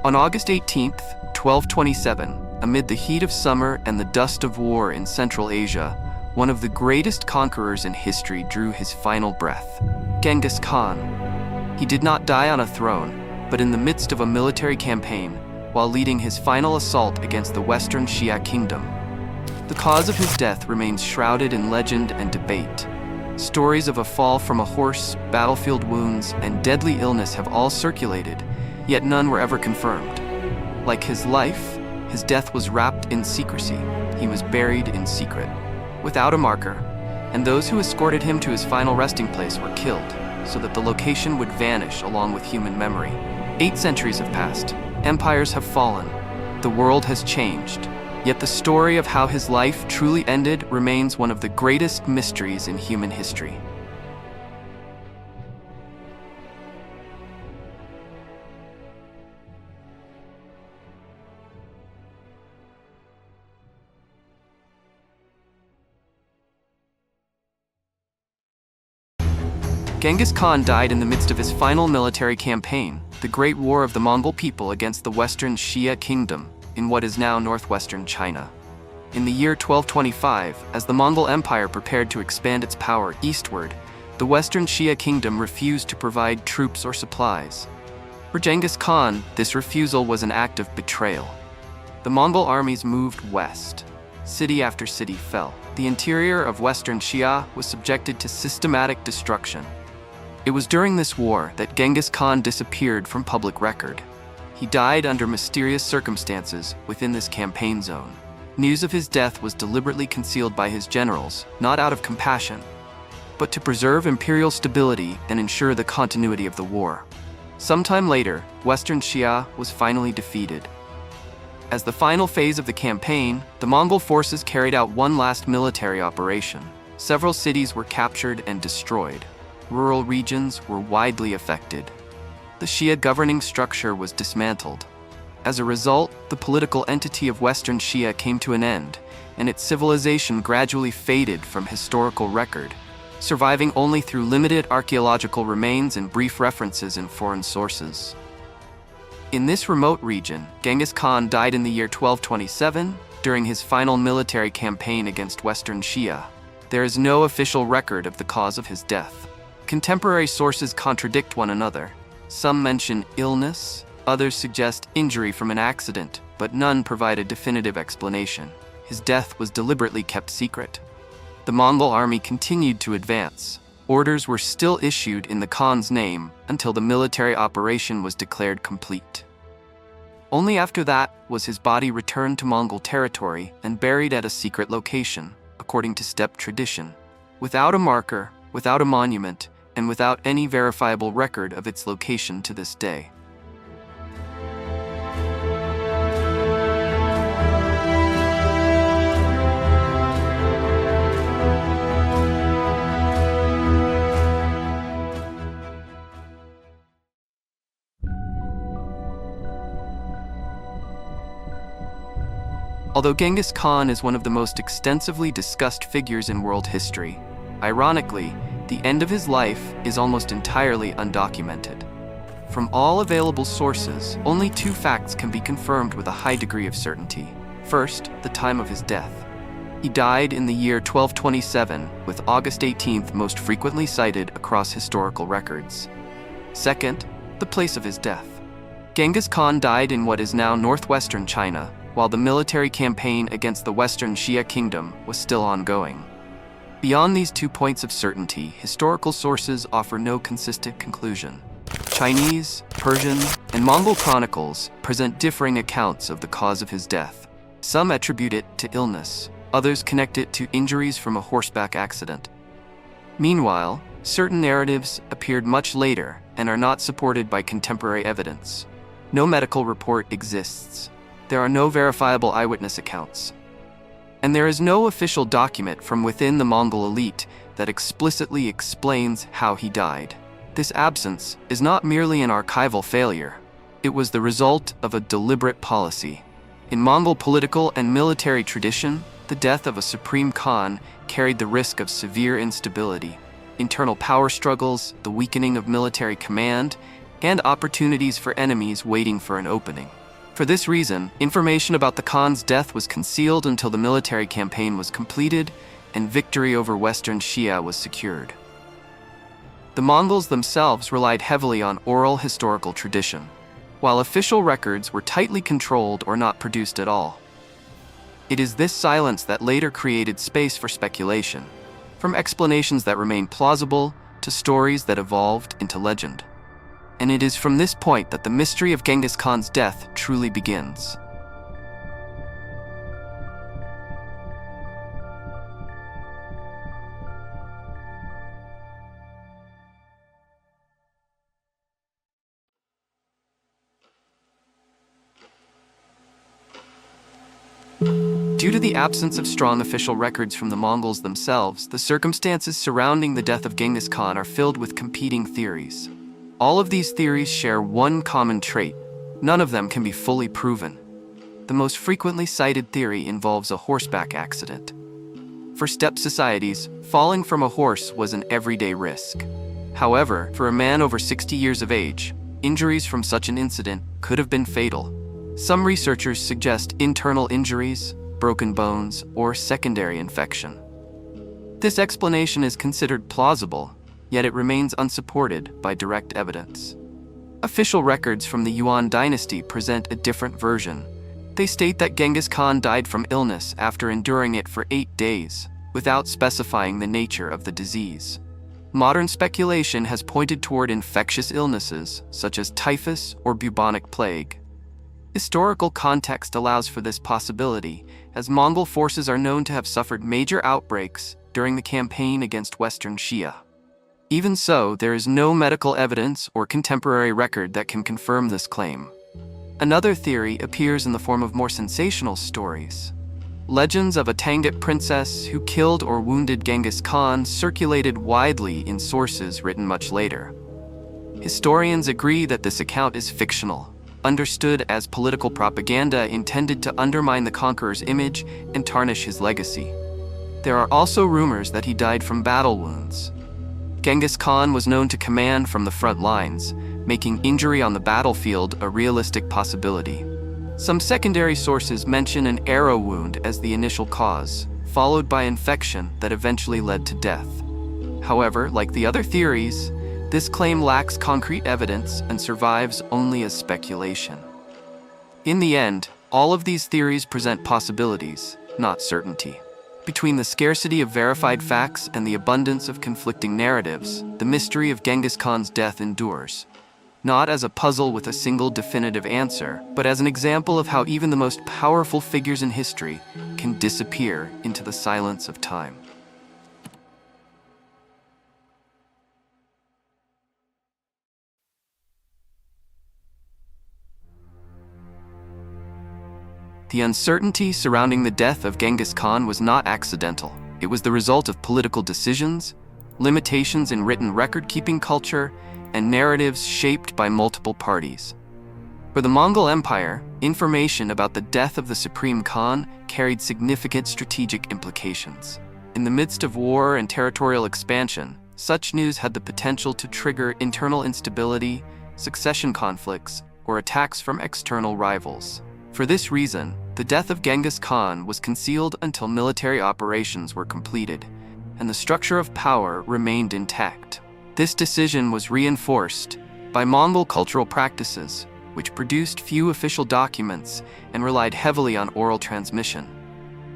On August 18th, 1227, amid the heat of summer and the dust of war in Central Asia, one of the greatest conquerors in history drew his final breath. Genghis Khan. He did not die on a throne, but in the midst of a military campaign, while leading his final assault against the Western Xia Kingdom. The cause of his death remains shrouded in legend and debate. Stories of a fall from a horse, battlefield wounds, and deadly illness have all circulated, yet none were ever confirmed. Like his life, his death was wrapped in secrecy. He was buried in secret, without a marker, and those who escorted him to his final resting place were killed, so that the location would vanish along with human memory. 8 centuries have passed. Empires have fallen. The world has changed. Yet the story of how his life truly ended remains one of the greatest mysteries in human history. Genghis Khan died in the midst of his final military campaign, the Great War of the Mongol people against the Western Xia Kingdom, in what is now northwestern China. In the year 1225, as the Mongol Empire prepared to expand its power eastward, the Western Xia Kingdom refused to provide troops or supplies. For Genghis Khan, this refusal was an act of betrayal. The Mongol armies moved west. City after city fell. The interior of Western Xia was subjected to systematic destruction. It was during this war that Genghis Khan disappeared from public record. He died under mysterious circumstances within this campaign zone. News of his death was deliberately concealed by his generals, not out of compassion, but to preserve imperial stability and ensure the continuity of the war. Sometime later, Western Xia was finally defeated. As the final phase of the campaign, the Mongol forces carried out one last military operation. Several cities were captured and destroyed. Rural regions were widely affected. The Xia governing structure was dismantled. As a result, the political entity of Western Xia came to an end, and its civilization gradually faded from historical record, surviving only through limited archaeological remains and brief references in foreign sources. In this remote region, Genghis Khan died in the year 1227 during his final military campaign against Western Xia. There is no official record of the cause of his death. Contemporary sources contradict one another. Some mention illness, others suggest injury from an accident, but none provide a definitive explanation. His death was deliberately kept secret. The Mongol army continued to advance. Orders were still issued in the Khan's name until the military operation was declared complete. Only after that was his body returned to Mongol territory and buried at a secret location, according to steppe tradition, without a marker, without a monument, and without any verifiable record of its location to this day. Although Genghis Khan is one of the most extensively discussed figures in world history, ironically, the end of his life is almost entirely undocumented. From all available sources, only 2 facts can be confirmed with a high degree of certainty. First, the time of his death. He died in the year 1227, with August 18th most frequently cited across historical records. Second, the place of his death. Genghis Khan died in what is now northwestern China, while the military campaign against the Western Xia Kingdom was still ongoing. Beyond these 2 points of certainty, historical sources offer no consistent conclusion. Chinese, Persian, and Mongol chronicles present differing accounts of the cause of his death. Some attribute it to illness, others connect it to injuries from a horseback accident. Meanwhile, certain narratives appeared much later and are not supported by contemporary evidence. No medical report exists. There are no verifiable eyewitness accounts. And there is no official document from within the Mongol elite that explicitly explains how he died. This absence is not merely an archival failure. It was the result of a deliberate policy. In Mongol political and military tradition, the death of a supreme Khan carried the risk of severe instability. Internal power struggles, the weakening of military command, and opportunities for enemies waiting for an opening. For this reason, information about the Khan's death was concealed until the military campaign was completed and victory over Western Xia was secured. The Mongols themselves relied heavily on oral historical tradition, while official records were tightly controlled or not produced at all. It is this silence that later created space for speculation, from explanations that remain plausible to stories that evolved into legend. And it is from this point that the mystery of Genghis Khan's death truly begins. Due to the absence of strong official records from the Mongols themselves, the circumstances surrounding the death of Genghis Khan are filled with competing theories. All of these theories share one common trait: none of them can be fully proven. The most frequently cited theory involves a horseback accident. For steppe societies, falling from a horse was an everyday risk. However, for a man over 60 years of age, injuries from such an incident could have been fatal. Some researchers suggest internal injuries, broken bones, or secondary infection. This explanation is considered plausible, yet it remains unsupported by direct evidence. Official records from the Yuan dynasty present a different version. They state that Genghis Khan died from illness after enduring it for 8 days, without specifying the nature of the disease. Modern speculation has pointed toward infectious illnesses, such as typhus or bubonic plague. Historical context allows for this possibility, as Mongol forces are known to have suffered major outbreaks during the campaign against Western Xia. Even so, there is no medical evidence or contemporary record that can confirm this claim. Another theory appears in the form of more sensational stories. Legends of a Tangut princess who killed or wounded Genghis Khan circulated widely in sources written much later. Historians agree that this account is fictional, understood as political propaganda intended to undermine the conqueror's image and tarnish his legacy. There are also rumors that he died from battle wounds. Genghis Khan was known to command from the front lines, making injury on the battlefield a realistic possibility. Some secondary sources mention an arrow wound as the initial cause, followed by infection that eventually led to death. However, like the other theories, this claim lacks concrete evidence and survives only as speculation. In the end, all of these theories present possibilities, not certainty. Between the scarcity of verified facts and the abundance of conflicting narratives, the mystery of Genghis Khan's death endures. Not as a puzzle with a single definitive answer, but as an example of how even the most powerful figures in history can disappear into the silence of time. The uncertainty surrounding the death of Genghis Khan was not accidental. It was the result of political decisions, limitations in written record-keeping culture, and narratives shaped by multiple parties. For the Mongol Empire, information about the death of the Supreme Khan carried significant strategic implications. In the midst of war and territorial expansion, such news had the potential to trigger internal instability, succession conflicts, or attacks from external rivals. For this reason, the death of Genghis Khan was concealed until military operations were completed, and the structure of power remained intact. This decision was reinforced by Mongol cultural practices, which produced few official documents and relied heavily on oral transmission.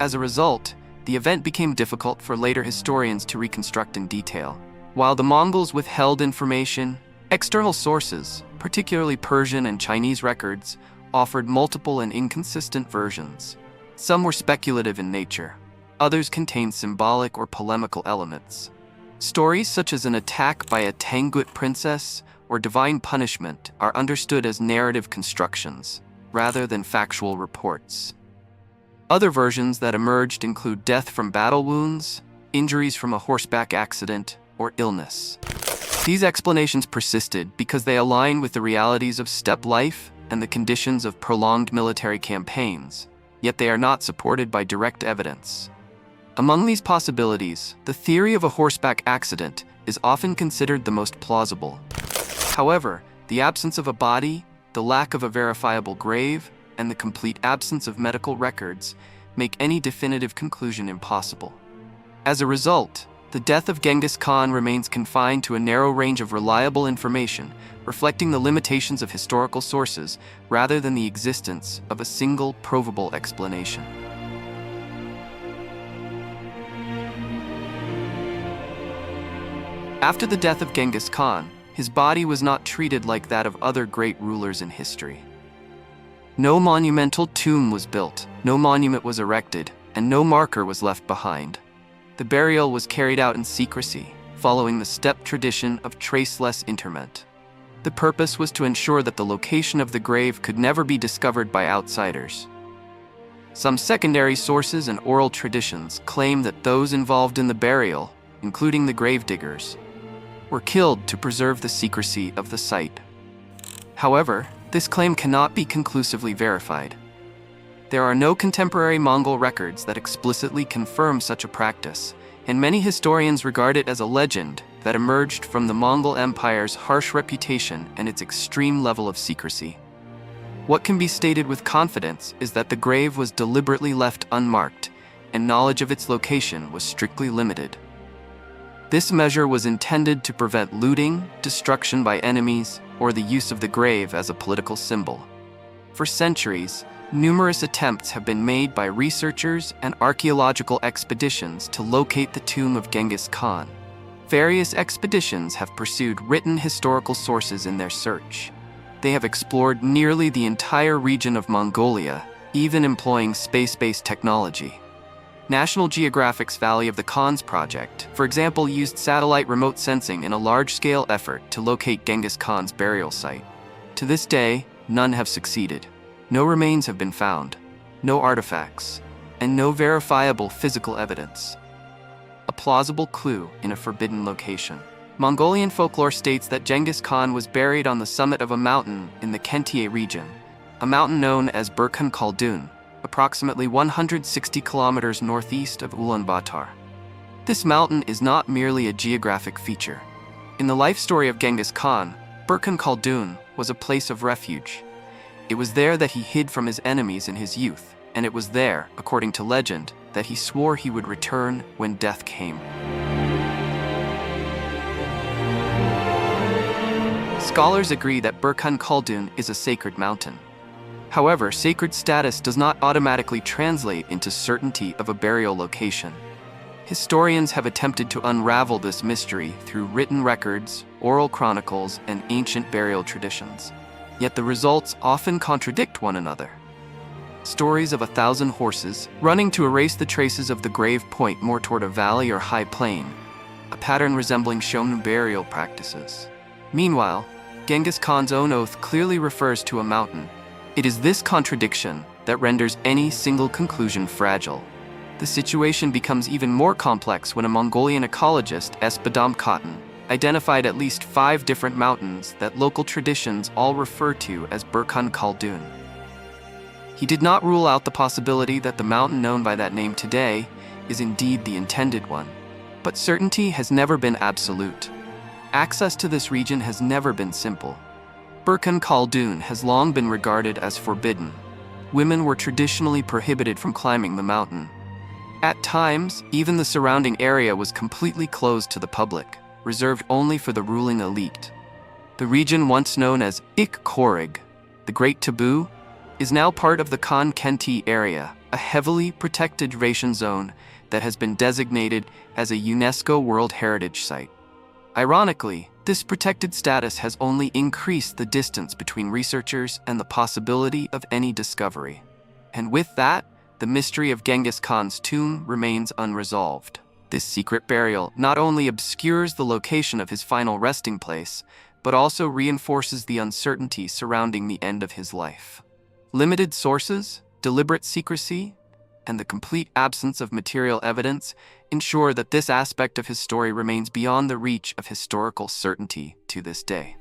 As a result, the event became difficult for later historians to reconstruct in detail. While the Mongols withheld information, external sources, particularly Persian and Chinese records, offered multiple and inconsistent versions. Some were speculative in nature. Others contained symbolic or polemical elements. Stories such as an attack by a Tangut princess or divine punishment are understood as narrative constructions, rather than factual reports. Other versions that emerged include death from battle wounds, injuries from a horseback accident, or illness. These explanations persisted because they align with the realities of steppe life and the conditions of prolonged military campaigns, yet they are not supported by direct evidence. Among these possibilities, the theory of a horseback accident is often considered the most plausible. However, The absence of a body, the lack of a verifiable grave, and the complete absence of medical records make any definitive conclusion impossible. As a result, the death of Genghis Khan remains confined to a narrow range of reliable information, reflecting the limitations of historical sources rather than the existence of a single provable explanation. After the death of Genghis Khan, his body was not treated like that of other great rulers in history. No monumental tomb was built, no monument was erected, and no marker was left behind. The burial was carried out in secrecy, following the steppe tradition of traceless interment. The purpose was to ensure that the location of the grave could never be discovered by outsiders. Some secondary sources and oral traditions claim that those involved in the burial, including the gravediggers, were killed to preserve the secrecy of the site. However, this claim cannot be conclusively verified. There are no contemporary Mongol records that explicitly confirm such a practice, and many historians regard it as a legend that emerged from the Mongol Empire's harsh reputation and its extreme level of secrecy. What can be stated with confidence is that the grave was deliberately left unmarked, and knowledge of its location was strictly limited. This measure was intended to prevent looting, destruction by enemies, or the use of the grave as a political symbol. For centuries, numerous attempts have been made by researchers and archaeological expeditions to locate the tomb of Genghis Khan. Various expeditions have pursued written historical sources in their search. They have explored nearly the entire region of Mongolia, even employing space-based technology. National Geographic's Valley of the Khans project, for example, used satellite remote sensing in a large-scale effort to locate Genghis Khan's burial site. To this day, none have succeeded. No remains have been found, no artifacts, and no verifiable physical evidence. A plausible clue in a forbidden location. Mongolian folklore states that Genghis Khan was buried on the summit of a mountain in the Kentie region, a mountain known as Burkhan Khaldun, approximately 160 kilometers northeast of Ulaanbaatar. This mountain is not merely a geographic feature. In the life story of Genghis Khan, Burkhan Khaldun was a place of refuge. It was there that he hid from his enemies in his youth, and it was there, according to legend, that he swore he would return when death came. Scholars agree that Burkhan Khaldun is a sacred mountain. However, sacred status does not automatically translate into certainty of a burial location. Historians have attempted to unravel this mystery through written records, oral chronicles, and ancient burial traditions. Yet the results often contradict one another. Stories of 1,000 horses running to erase the traces of the grave point more toward a valley or high plain, a pattern resembling Shonu burial practices. Meanwhile, Genghis Khan's own oath clearly refers to a mountain. It is this contradiction that renders any single conclusion fragile. The situation becomes even more complex when a Mongolian ecologist, S. Badam Khatun, identified at least 5 different mountains that local traditions all refer to as Burkhan Khaldun. He did not rule out the possibility that the mountain known by that name today is indeed the intended one. But certainty has never been absolute. Access to this region has never been simple. Burkhan Khaldun has long been regarded as forbidden. Women were traditionally prohibited from climbing the mountain. At times, even the surrounding area was completely closed to the public, reserved only for the ruling elite. The region once known as Ik Korig, the Great Taboo, is now part of the Khan Kentie area, a heavily protected ration zone that has been designated as a UNESCO World Heritage Site. Ironically, this protected status has only increased the distance between researchers and the possibility of any discovery. And with that, the mystery of Genghis Khan's tomb remains unresolved. This secret burial not only obscures the location of his final resting place, but also reinforces the uncertainty surrounding the end of his life. Limited sources, deliberate secrecy, and the complete absence of material evidence ensure that this aspect of his story remains beyond the reach of historical certainty to this day.